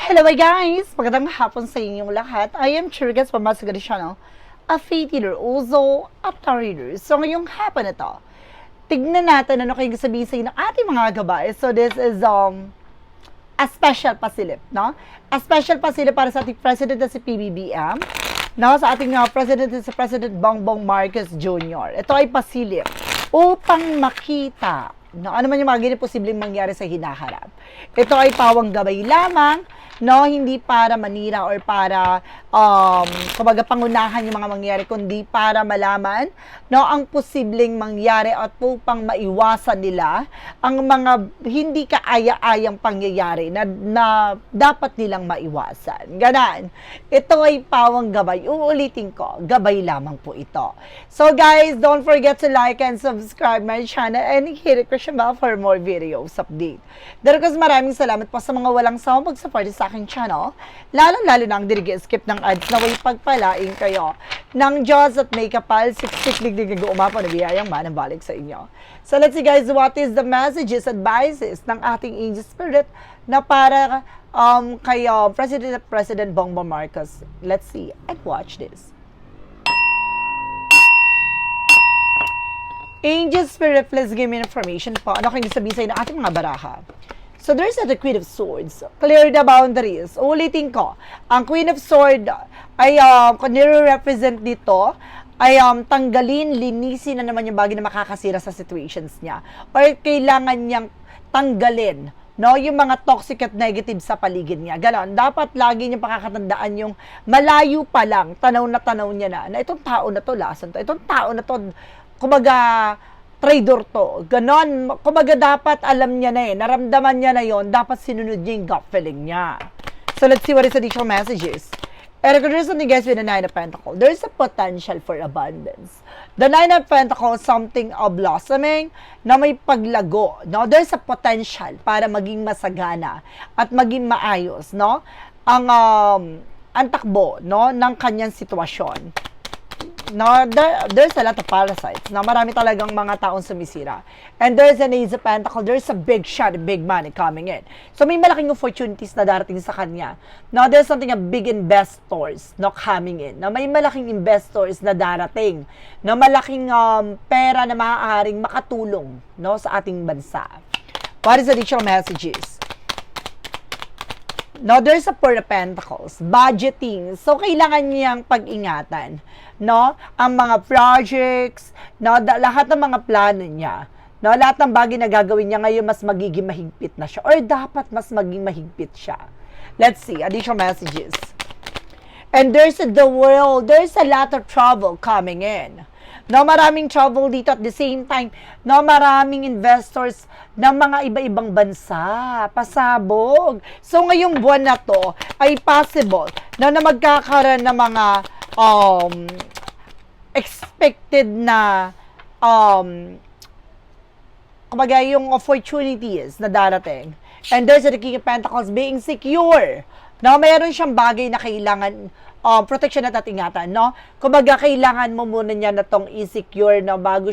Hello guys! Magandang hapon sa inyong lahat. I am Chirigas Pamasagadisano, a faith healer, also a tarot reader. So ngayong hapon na to, tignan natin ano kayo sabihin sa inyo ng ating mga gabay. So this is a special pasilip, no? A special pasilip para sa ating president na si PBBM, no? Sa ating president na si President Bongbong Marcos Jr. Ito ay pasilip upang makita no, ano man yung mga ganyan posibleng mangyari sa hinaharap. Ito ay pawang gabay lamang, no, hindi para manira or para kumbaga pangunahan yung mga mangyari, kundi para malaman no ang posibleng mangyari at upang maiwasan nila ang mga hindi kaaya-ayang pangyayari na dapat nilang maiwasan. Ganon. Ito ay pawang gabay. Uulitin ko, gabay lamang po ito. So guys, don't forget to like and subscribe my channel and hit the question bell for more videos update. Daragos maraming salamat po sa mga walang sawang pag-support sa aking channel, lalo-lalo na ang skip ng ads na way pagpalain kayo ng Diyos at may kapal, siksik digdig umapo na biyayang manabalik sa inyo. So let's see guys, what is the messages, advices ng ating angel spirit na para kay President Bongbong Marcos. Let's see and watch this. Angel Spirit, please give me information po. Ano kayong sabihin sa inyo ng ating mga baraha? So there's the Queen of Swords. Clear the boundaries. Ulitin ko. Ang Queen of Swords ay kung nire-represent dito ay tanggalin, linisin na naman yung bagay na makakasira sa situations niya. Or kailangan niyang tanggalin no, yung mga toxic at negative sa paligid niya. Ganon. Dapat lagi niyang pakakatandaan yung malayo pa lang, tanaw niya na itong tao na to, lasan to. Itong tao na to, kumbaga, traitor to. Ganon. Kumbaga, dapat alam niya na naramdaman niya na yon, dapat sinunod niya yung gut feeling niya. So, let's see what is the additional messages. And there's something guys with the Nine of Pentacles. There's a potential for abundance. The Nine of Pentacles, something of blossoming, na may paglago. No? There's a potential para maging masagana at maging maayos, no? Ang takbo, no, ng kanyang sitwasyon. No, there's a lot of parasites. No, marami talagang mga taong sumisira. And there's an Ace of Pentacles. There's a big shot, big money coming in. So may malaking opportunities na darating sa kanya. No, there's something a big investors no coming in. No, may malaking investors na darating. No, malaking pera na maaaring makatulong no sa ating bansa. What is the additional messages? No, there's a Four of Pentacles, budgeting. So, kailangan niyang pag-ingatan, no? Ang mga projects, no? Lahat ng mga plano niya, no? Lahat ng bagay na gagawin niya ngayon, mas magiging mahigpit na siya. Or dapat mas maging mahigpit siya. Let's see, additional messages. And there's the world, there's a lot of trouble coming in. No, maraming trouble dito at the same time, no, maraming investors ng mga iba-ibang bansa, pasabog. So, ngayong buwan na to, ay possible na magkakaroon ng mga expected na kumbaga yung opportunities na darating. And there's the King of Pentacles being secure. No, mayroon siyang bagay na kailangan protection at ingatan, no? Kumbaga, kailangan mo muna niya na tong i-secure na bago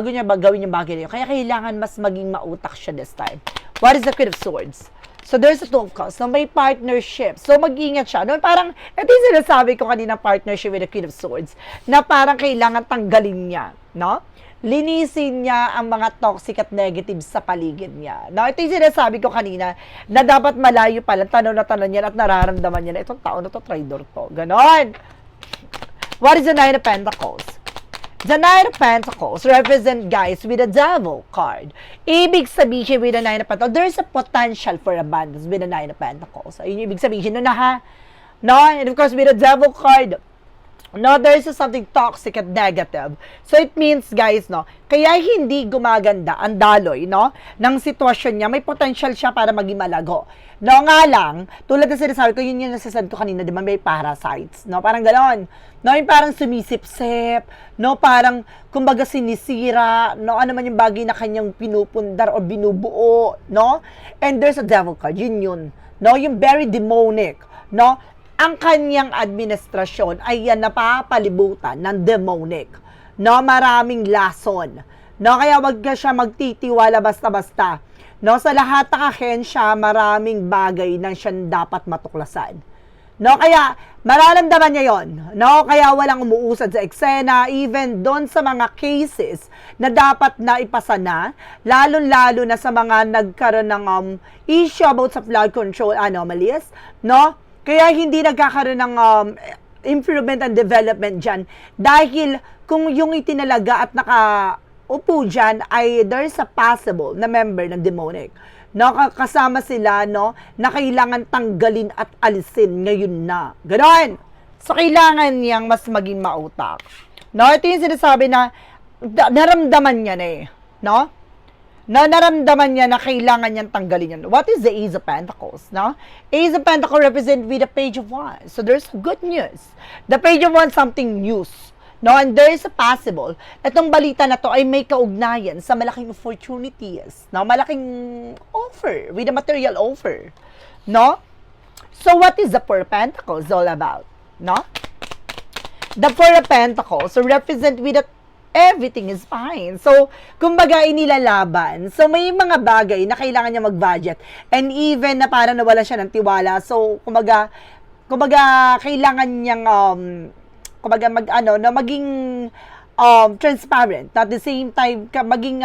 niya gawin yung bagay na yun. Kaya kailangan mas maging mautak siya this time. What is the Queen of Swords? So, there's a Two of Cups. No, may partnership. So, mag-ingat siya. No, parang, ito yung sinasabi ko kanina, partnership with the Queen of Swords, na parang kailangan tanggalin niya, no? Linisin niya ang mga toxic at negative sa paligid niya. Now, ito yung sinasabi ko kanina na dapat malayo pa lang, tanaw na tanaw niya at nararamdaman niya na itong tao na to, traitor to. Ganon. What is the Nine of Pentacles? The Nine of Pentacles represent guys with a Devil card. Ibig sabihin with the Nine of Pentacles, there's a potential for abundance with the Nine of Pentacles. Ayun yung ibig sabihin nun na ha. No? And of course, with the Devil card, no, there's something toxic at negative. So, it means, guys, no, kaya hindi gumaganda ang daloy, no, ng sitwasyon niya. May potential siya para maging malago. No, nga lang, tulad na sinasabi ko, yun yung nasasabi ko kanina, di ba, may parasites, no, parang gano'n. No, yung parang sumisip-sip, no, parang, kumbaga, sinisira, no, ano man yung bagay na kanyang pinupundar o binubuo, no, and there's a devil card, yun, no, yung very demonic, no, ang kanyang administrasyon ay yan napapalibutan ng demonic. No, maraming lason. No, kaya wag ka siya magtitiwala basta-basta. No, sa lahat ng ahensya, maraming bagay na siya dapat matuklasan. No, kaya mararamdaman niya yon. No, kaya walang umuusad sa eksena, even doon sa mga cases na dapat na ipasa na, lalo-lalo na sa mga nagkaroon ng issue about sa flood control anomalies, no? Kaya hindi nagkakaroon ng improvement and development dyan. Dahil kung yung itinalaga at nakaupo dyan ay there's a possible na member ng demonic. No, kasama sila, no, na kailangan tanggalin at alisin ngayon na. Ganon. So, kailangan niyang mas maging mautak. No, ito yung sinasabi na naramdaman niya na eh. No? Na naramdaman niya na kailangan niyang tanggalin yan. What is the Ace of Pentacles? No? Ace of Pentacles represent with the Page of Wands. So, there's good news. The Page of Wands, something news. No, and there is a possible. Itong balita na to ay may kaugnayan sa malaking opportunities. No, malaking offer, with a material offer. No? So, what is the Four of Pentacles all about? No? The Four of Pentacles so represent with that everything is fine. So, kumbaga inilalaban. So, may mga bagay na kailangan niya mag-budget. And even na parang nawala siya ng tiwala. So, kumbaga kailangan niyang na maging transparent, at the same time maging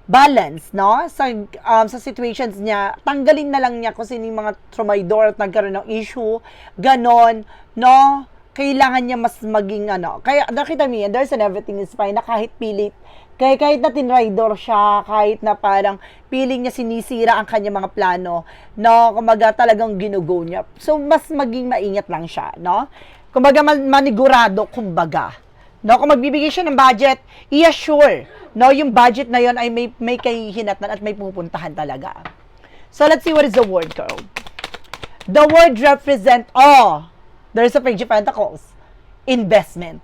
balance, no, sa situations niya. Tanggalin na lang niya kung sino yung mga trumaydor at nagkaroon ng issue, ganon, no. Kailangan niya mas maging kaya nakita mo yan, there's an everything is fine, na kahit pilit, kahit na tinraidor siya, kahit na parang piling niya sinisira ang kanyang mga plano, no, kumbaga talagang ginugo niya. So, mas maging maingat lang siya, no. Kumbaga manigurado, kumbaga. No, kung magbibigay siya ng budget, i-assure, no, yung budget na yon ay may kahihinatnan at may pupuntahan talaga. So, let's see what is the word card. The word represent, there's a Page of Pentacles, investment.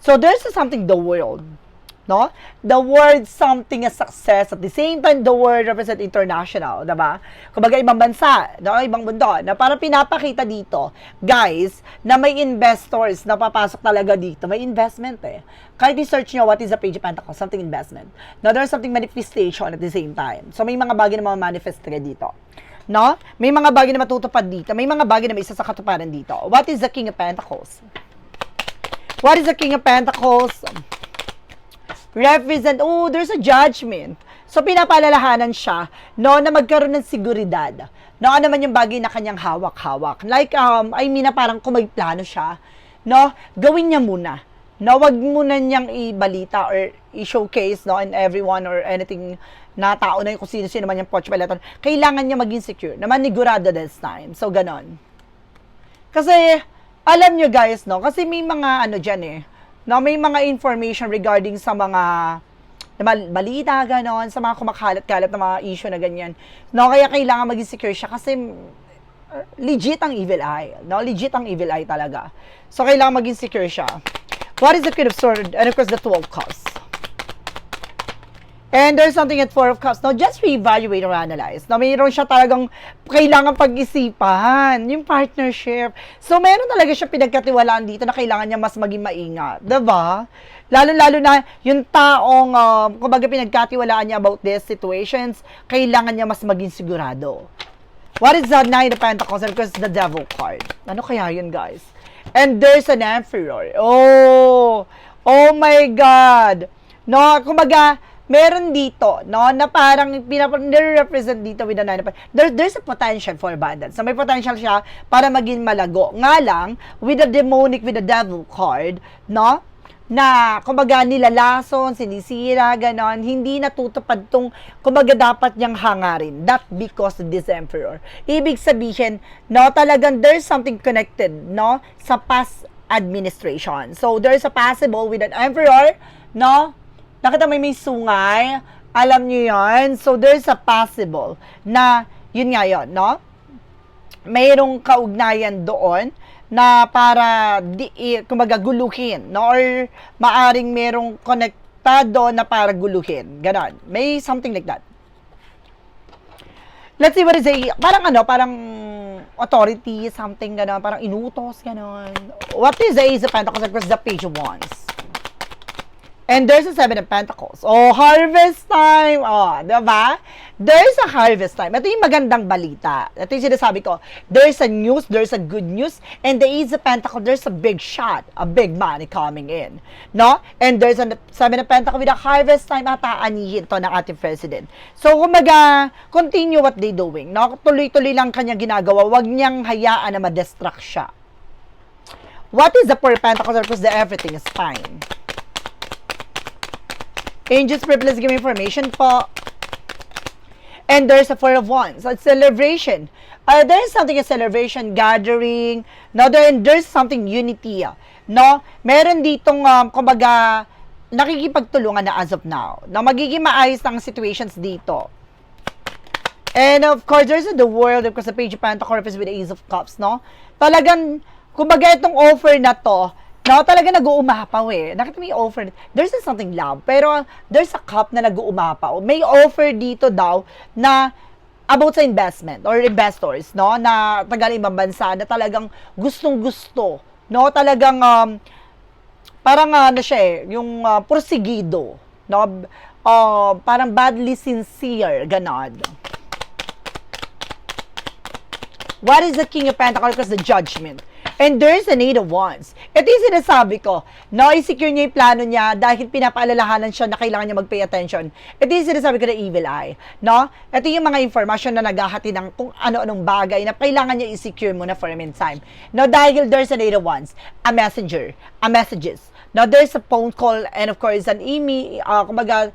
So, there's something, the world. No? The word something as success, at the same time the word represent international, diba? Kumbaga ibang bansa, no? Ibang mundo, na parang pinapakita dito, guys, na may investors na papasok talaga dito, may investment eh. Kahit i-search nyo what is a Page of Pentacles, something investment. Now there's something manifestation at the same time. So may mga bagay na manifest dito. No? May mga bagay na matutupad dito, may mga bagay na may isa sa katuparan dito. What is the King of Pentacles? What is the King of Pentacles? Represent, there's a judgment. So, pinapalalahanan siya, no, na magkaroon ng seguridad. No, ano man yung bagay na kanyang hawak-hawak. Like, parang kung may plano siya, no, gawin niya muna. No, wag muna niyang ibalita or i-showcase, no, in everyone or anything na tao na yung kung sino-sino man yung poch paleton. Kailangan niya maging secure, na manigurado this time. So, ganon. Kasi, alam nyo guys, no, kasi may mga dyan eh, no, may mga information regarding sa mga balita, ganon, sa mga kumakalat-kalat na mga issue na ganyan. No, kaya kailangan maging secure siya kasi legit ang evil eye. No, legit ang evil eye talaga. So, kailangan maging secure siya. What is the Queen of Swords? And of course, the 12 Cups. And there's something at 4 of Cups. Now, just reevaluate or analyze. Now, mayroon siya talagang kailangan pag-isipan, yung partnership. So, meron talaga siya pinagkatiwalaan dito na kailangan niya mas maging maingat. Diba? Lalo-lalo na yung taong, kumbaga pinagkatiwalaan niya about these situations, kailangan niya mas maging sigurado. What is the Nine of Pentacles? And of course, the Devil card. Ano kaya yun, guys? And there's an Emperor. Oh my God. No, kumbaga, meron dito, no, na parang nire-represent dito with the Nine of Pentacles. There's a potential for abundance. So, may potential siya para maging malago. Nga lang, with the demonic, with the devil card, no, na, kumbaga, nilalason, sinisira, ganon, hindi natutupad tong, kumbaga, dapat niyang hangarin. That because of this Emperor. Ibig sabihin, no, talagang there's something connected, no, sa past administration. So, there's a possible with an Emperor, no, nakita may sungay, alam nyo yun. So, there's a possible na, yun nga yun, no? Mayroong kaugnayan doon na para, kumbaga, guluhin, no? Or maaring merong konektado na para guluhin. Ganon. May something like that. Let's see what is parang authority, something ganon, parang inutos, ganon. What is the Ace of Pentacles across the Page of Wands? And there's a Seven of Pentacles. Oh, harvest time. Oh, diba? There's a harvest time. Ito yung magandang balita. Ito yung sinasabi ko. There's a news, there's a good news, and the Ace of Pentacles, there's a big shot, a big money coming in. No? And there's a Seven of Pentacles with a harvest time at aanihin to ng ating president. So, kumaga, continue what they doing. No? Tuloy-tuloy lang kanyang ginagawa. Huwag niyang hayaan na ma-distract siya. What is the Four of Pentacles? Because everything is fine. Angels, please give me information po. And there's a Four of Wands. So, it's celebration. There's something, a celebration, gathering. No, there's something unity. No, meron ditong, kumbaga, nakikipagtulungan na as of now. No, magiging maayos ang situations dito. And of course, there's the world, of course, the Page of Pentacles with the Ace of Cups, no? Talagang, kumbaga, itong offer na to, no, talaga nag-uumapaw eh. Nakita mo yung offer. There's something love. Pero there's a cup na nag-uumapaw. May offer dito daw na about sa investment or investors, no, na tagal ibang bansa na talagang gustong-gusto, no, talagang parang ano siya eh, yung porsigido, no, parang badly sincere, ganon. What is the King of Pentacles? Because the Judgment. And there's an Eight of Wands. Ito yung sinasabi ko, no, i-secure niya yung plano niya dahil pinapaalalahanan siya na kailangan niya mag-pay attention. Ito yung sinasabi ko na evil eye, no? Ito yung mga information na naghahati ng kung ano-anong bagay na kailangan niya i-secure muna for a meantime. No, dahil there's an Eight of Wands, a messenger, a messages. No, there's a phone call and of course an email, kumbaga,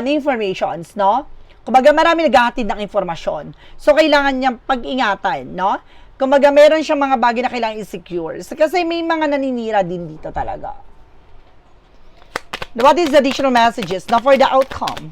informations, no? Kumbaga marami naghahatid ng informasyon. So, kailangan niyang pag-ingatan, no? Kumbaga, meron siyang mga bagay na kailangan i-secure. Kasi may mga naninira din dito talaga. What is the additional messages? Now, for the outcome.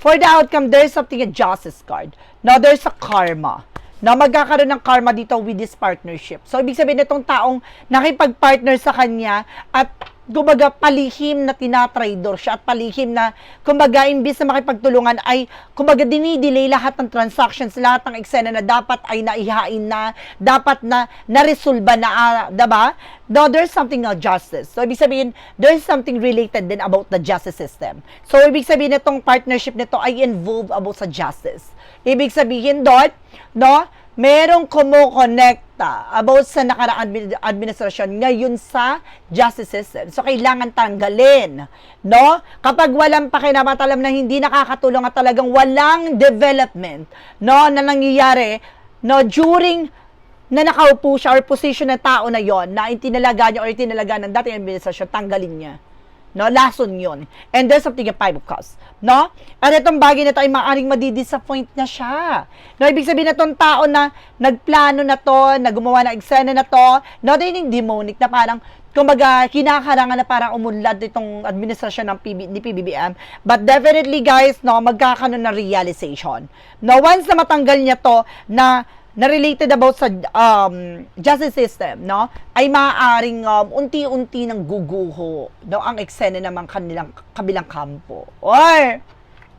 For the outcome, there's something, a justice card. Now, there's a karma. Now, magkakaroon ng karma dito with this partnership. So, ibig sabihin itong taong nakipag-partner sa kanya at kumbaga palihim na tinatraidor siya at palihim na kumbaga imbis na makipagtulungan ay kumbaga dinidelay lahat ng transactions, lahat ng eksena na dapat ay naihain na, dapat na naresolba na, diba? No, there's something of justice. So, ibig sabihin, there's something related din about the justice system. So, ibig sabihin itong partnership nito ay involved about sa justice. Ibig sabihin doon, no, merong kumukonekta about sa nakaraang administrasyon ngayon sa justice system. So, kailangan tanggalin, no? Kapag walang pakinabatalam na hindi nakakatulong at talagang walang development, no, na nangyayari, no, during na nakaupo siya or position na tao na yon na itinalaga niya or itinalaga ng dating administrasyon, tanggalin niya. No, lason yun. And there's something a Five of Cups. No? At itong bagay na ito ay maaaring madidisappoint na siya. No, ibig sabihin na itong tao na nagplano na to, na gumawa ng eksena na to, no, din yung demonic na parang, kumbaga, kinakarangan na parang umunlad itong administrasyon ni PBBM. But definitely, guys, no, magkakaroon na realization. No, once na matanggal niya to, na related about sa justice system, no, ay maaaring unti-unti ng guguho, no, ang eksena naman kanilang kabilang kampo. Or,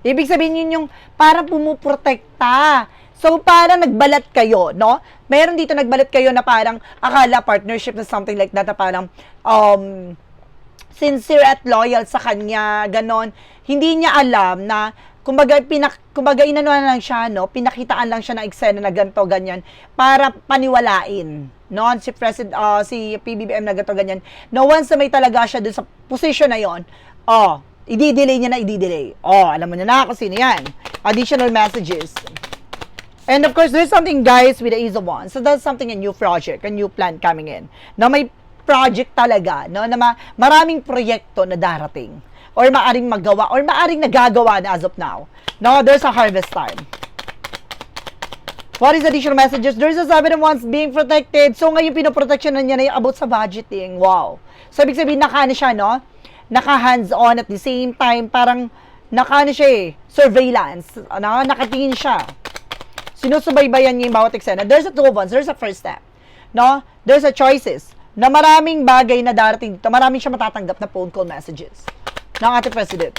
ibig sabihin yun yung parang pumuprotekta. So, parang nagbalat kayo, no? Meron dito nagbalat kayo na parang akala partnership na something like that, na parang sincere at loyal sa kanya, ganon. Hindi niya alam na kumbaga inanuan lang siya, no? Pinakitaan lang siya ng eksena na ganito, ganyan, para paniwalain, no? Si PBBM na ganito, ganyan. No, once na may talaga siya dun sa position na yon, i-delay niya na, i-delay. Alam mo na kung sino yan. Additional messages. And of course, there's something, guys, with the Ace of Wands. So that's something, a new project, a new plan coming in. No, may project talaga, no? Na maraming proyekto na darating. Or maaring magawa, or maaring nagagawa na as of now. No, there's a harvest time. What is additional messages? There's a Seven of Wands being protected. So, ngayon pinoprotection na niya na yung about sa budgeting. Wow. So, ibig sabihin, naka-ano siya, no? Naka-hands-on at the same time, parang naka-ano siya eh, surveillance. No? Nakatingin siya. Sinusubaybayan niya yung bawat eksena. There's a Two of Wands. There's a first step. No? There's a choices. Na maraming bagay na darating dito. Maraming siya matatanggap na phone call messages ng ating president.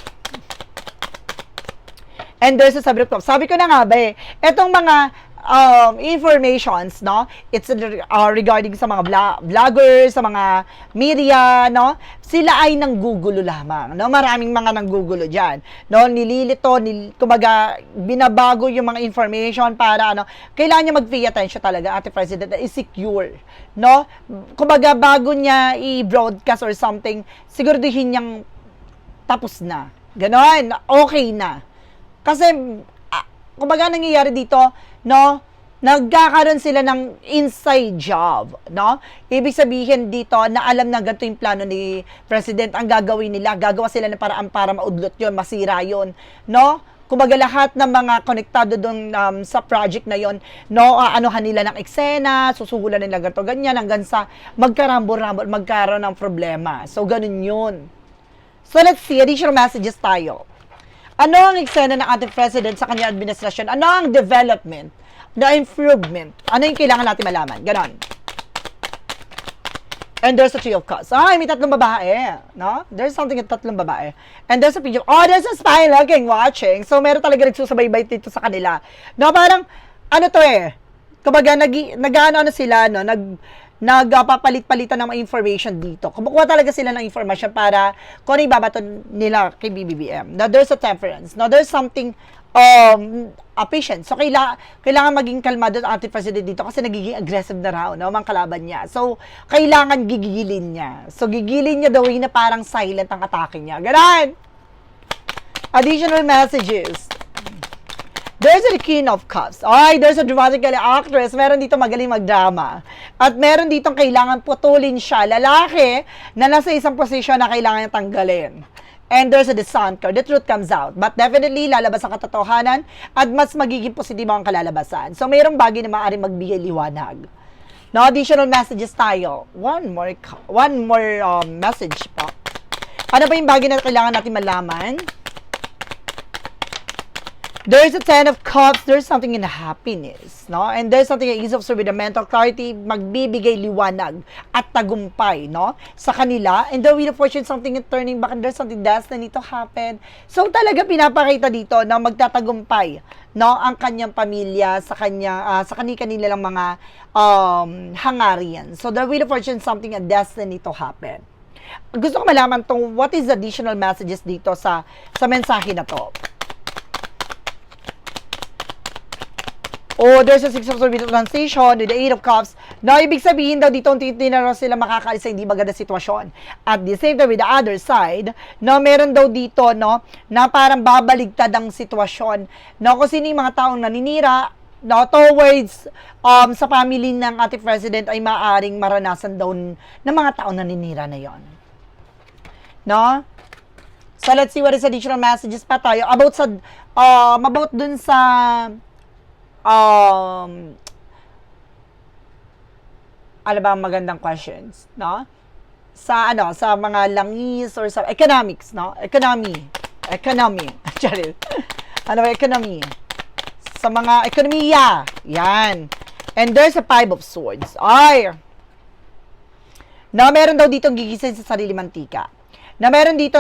And there's a Seven of Cups. Sabi ko na nga ba etong mga informations, no? It's regarding sa mga vloggers, sa mga media, no? Sila ay nanggugulo lamang, no? Maraming mga nanggugulo diyan, no? Nililito, kumbaga binabago yung mga information para ano, kailangan niya mag-pay attention talaga, Ate President, is secure, no? Kumbaga bago niya i-broadcast or something, siguraduhin niyang tapos na. Ganon, okay na. Kasi kumbaga nangyayari dito, no, nagkakaroon sila ng inside job, no? Ibig sabihin dito na alam na ganito yung plano ni President ang gagawin nila. Gagawa sila ng paraan para maudlot yun, masira yun, no? Kumbaga lahat ng mga konektado doon sa project na yon, no, anuhan nila ng eksena, susugulan nila ganito, ganyan, hanggang sa magkarambol-rambol, magkaroon ng problema. So, ganun yun. So, let's see, additional messages tayo. Ano ang eksena ng ating president sa kanyang administrasyon? Ano ang development? Na improvement? Ano yung kailangan natin malaman? Ganon. And there's a three of cups. Ay, may tatlong babae. No? There's something at tatlong babae. And there's a picture. Oh, there's a spy looking, watching. So, meron talaga nagsusubaybay dito sa kanila. No, parang, ano to eh? Kumbaga, nag-ano sila, no? Nagpapalit-palitan ng mga information dito. Kumukuha talaga sila ng information para kung ano ibabato nila kay BBBM. Now, there's a temperance. Now, there's something a patient. So, kailangan maging kalmado ang ating president dito kasi nagiging aggressive na raw, no, mga kalaban niya. So, kailangan gigilin niya. So, gigilin niya daw na parang silent ang atake niya. Ganon! Additional messages. There's a King of Cups. Ay, there's a dramatic actress. Meron dito magaling magdrama. At meron ditong kailangan putulin siya. Lalaki na nasa isang posisyon na kailangan niya tanggalin. And there's a The Sun card. The truth comes out. But definitely, lalabas ang katotohanan at mas magiging positibo ang kalalabasan. So, mayroong bagay na maaaring magbigay liwanag. No, additional messages tayo. One more message po. Ano ba yung bagay na kailangan natin malaman? There's a Ten of Cups, there's something in happiness, no? And there's something in ease of service, the mental clarity, magbibigay liwanag at tagumpay, no? Sa kanila. And the Wheel of Fortune, something in turning back, and there's something destiny to happen. So, talaga pinapakita dito na magtatagumpay, no? Ang kanyang pamilya sa kanya, sa kanila lang mga hangarian. So, the Wheel of Fortune, something a destiny to happen. Gusto ko malaman tong what is additional messages dito sa mensahe na to. Oh, there's a Six of Swords transition with the Eight of Cups. No, ibig sabihin daw dito, hindi na sila makakaalis sa hindi maganda sitwasyon. At the same time, with the other side, no, meron daw dito, no, na parang babaligtad ang sitwasyon. No, kung sino yung mga taong naninira, no, towards sa family ng ating president ay maaring maranasan daw ng mga taong naninira na yon. No? So, let's see what is additional messages pa tayo about sa, about dun sa ano ba ang magandang questions, no? Sa sa mga langis or sa economics, no? Economy. Charit. Ano ba economy? Sa mga ekonomiya. Yan. And there's a Five of Swords. Ay. Na meron daw dito gigising sa sarili mantika. Na meron dito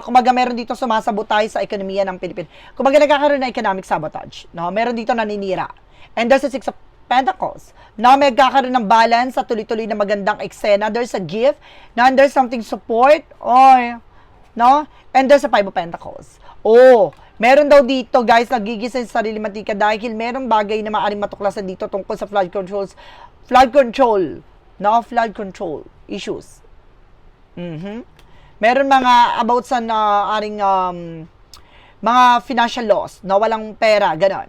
kumaga meron dito sumasabot tayo sa ekonomiya ng Pilipinas. Kumaga nagkakaroon ng economic sabotage, no? Meron dito naninira. And there's a Six of Pentacles. Na magkakaroon ng balance sa tuloy-tuloy na magandang eksena. There's a gift. Na there's something support. No? And there's a Five of Pentacles. Oh, meron daw dito, guys, nagigising sa sarili mantika dahil merong bagay na maaaring matuklasan dito tungkol sa flood control, no? Flood control issues. Meron mga about sa mga financial loss, na walang pera, ganon.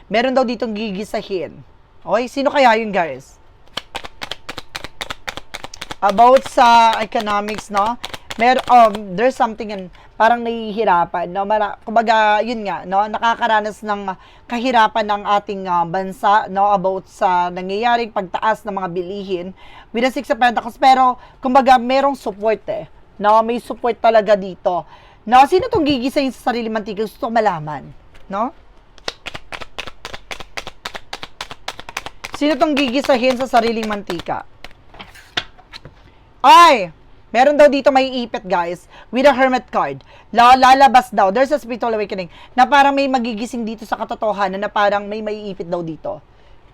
Meron daw ditong gigisahin. Okay, sino kaya yun, guys? About sa economics, no? There's something parang nahihirapan, no? Kumbaga, yun nga, no? Nakakaranas ng kahirapan ng ating bansa, no? About sa nangyayaring pagtaas ng mga bilihin with the Six of Pentacles. Pero, kumbaga, merong support no, may support talaga dito. No, sino tong gigisahin sa sarili mantika? Gusto ko malaman, no? Sino tong gigisahin sa sariling mantika? Ay, Meron daw dito may ipit, guys, with a hermit card. Lalabas daw. There's a spiritual awakening na parang may magigising dito sa katotohanan na parang may ipit daw dito.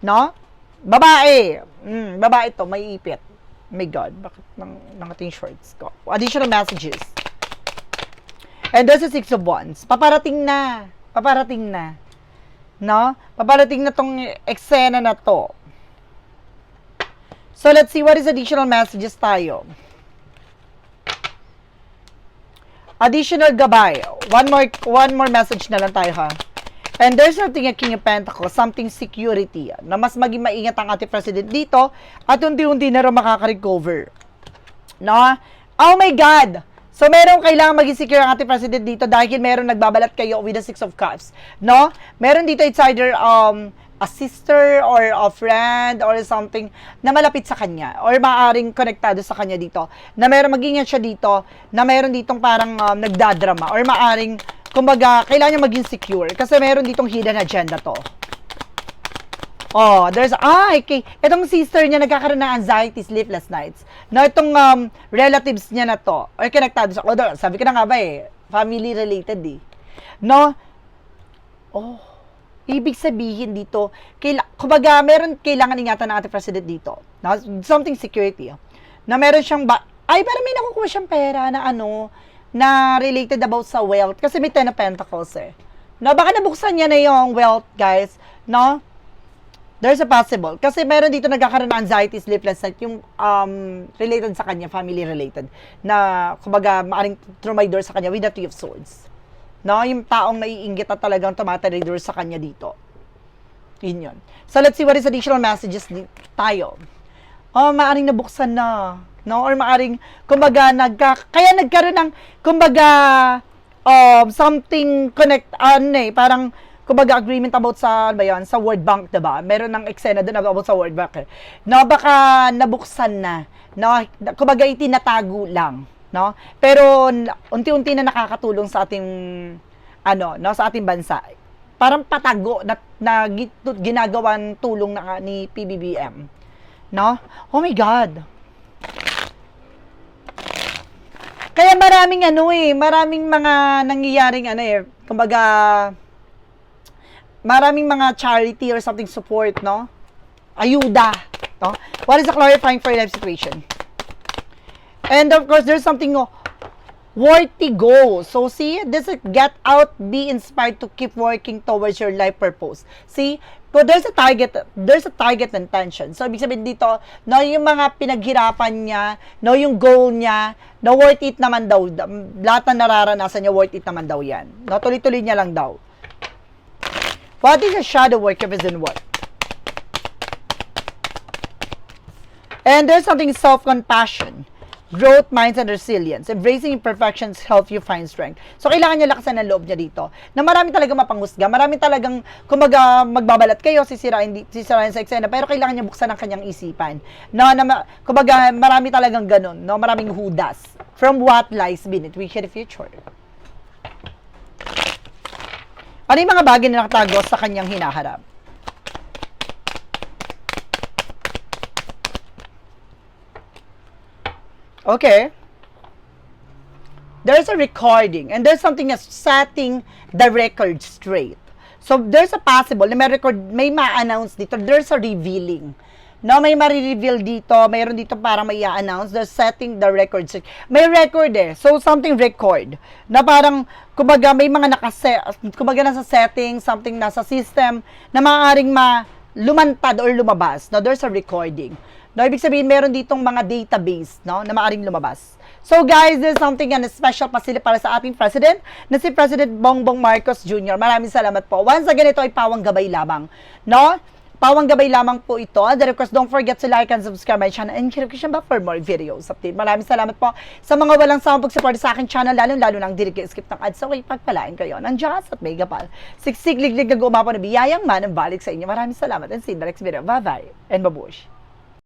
No? Babae. Babae to, may ipit. My God, bakit nangating shorts ko? Additional messages. And there's a Six of Wands. Paparating na. Paparating na. No? Paparating na tong eksena na to. So, let's see what is additional messages tayo. Additional gabay. One more message na lang tayo, ha? And there's something a King of Pentacles, something security, na mas maging maingat ang ating president dito at unti-unti na rin makaka-recover. No? Oh my God! So, meron kailangan maging secure ang ating president dito dahil meron nagbabalat kayo with the Six of Cups. No? Meron dito, it's either a sister or a friend or something na malapit sa kanya or maaaring konektado sa kanya dito. Na meron mag-ingat siya dito na meron ditong parang nagdadrama or maaaring, kumbaga, kailangan niya maging secure kasi meron ditong hidden agenda to. Oh, there's, okay. Itong sister niya nagkakaroon ng anxiety, sleepless nights. No, itong relatives niya na to, or connectado sa, sabi ko na nga ba family related No? Oh, ibig sabihin dito, kumbaga, meron kailangan ingatan ng ating president dito. No? Something security. Na meron siyang, parang may nakukuha siyang pera na na related about sa wealth. Kasi may Ten of Pentacles No, baka nabuksan niya na yung wealth, guys. No? There's a possible. Kasi meron dito nagkakaroon ng anxiety, sleepless night, yung related sa kanya, family related, na kumbaga maaring trumaydor sa kanya with the Three of Swords. No, yung taong naiinggit at talagang tumataydor sa kanya dito. Yun yun. So, let's see what is additional messages tayo. Oh, maaring nabuksan na. No, or maaring, kumbaga, kaya nagkaroon ng, kumbaga, something parang, kumbaga, agreement about sa, sa World Bank, diba? Meron ng eksena doon about sa World Bank. No, baka nabuksan na. No, kumbaga, itinatago lang. No? Pero, unti-unti na nakakatulong sa ating, no, sa ating bansa. Parang patago na ginagawan tulong ni PBBM. No? Oh my God. Kaya maraming maraming mga nangyayaring kumbaga, maraming mga charity or something support, no? Ayuda, no? What is the clarifying for your life situation? And of course, there's something worthy goal. So see, this is get out, be inspired to keep working towards your life purpose. See, so there's a target intention. So ibig sabihin dito, no, yung mga pinaghirapan niya, no, yung goal niya, no, worth it naman daw. Lahat na nararanasan niya, worth it naman daw yan. No, tuloy-tuloy niya lang daw. What is a shadow work if it's in what? And there's something self-compassion. Growth, minds, and resilience. Embracing imperfections help you find strength. So, kailangan niya lakasan ng loob niya dito. Na marami talagang mapanghusga. Marami talagang, kumbaga, magbabalat kayo, sisirain sa eksena. Pero kailangan niya buksan ang kanyang isipan. No, kumbaga, marami talagang ganun. No? Maraming hudas. From what lies beneath. We share the future. Ano yung mga bagay na nakatago sa kanyang hinaharap? Okay. There's a recording and there's something as setting the record straight. So, there's a possible na may ma-announce dito. There's a revealing. No, may ma-reveal dito. Mayroon dito parang may i-announce. They're setting the record straight. May record So, something record. Na parang, kumbaga, may mga kumbaga nasa setting, something nasa system, na maaaring lumantad or lumabas. No, there's a recording. No, ibig sabihin, meron ditong mga database, no, na maaaring lumabas. So, guys, there's something special pa sila para sa ating president, na si President Bongbong Marcos Jr. Maraming salamat po. Once again, ito ay pawang gabay lamang. No? Pawang gabay lamang po ito. And of course, don't forget to like and subscribe my channel and notification bell for more videos update. Maraming salamat po sa mga walang sawang pag-support sa aking channel, lalo na ang dili skip ng ads. So, pagpalain kayo ng Diyos at Megapal. Siksik, liglig, nag-umapo na biyayang man ang balik sa inyo. Maraming salamat and see you in the next video. Bye-bye and babush.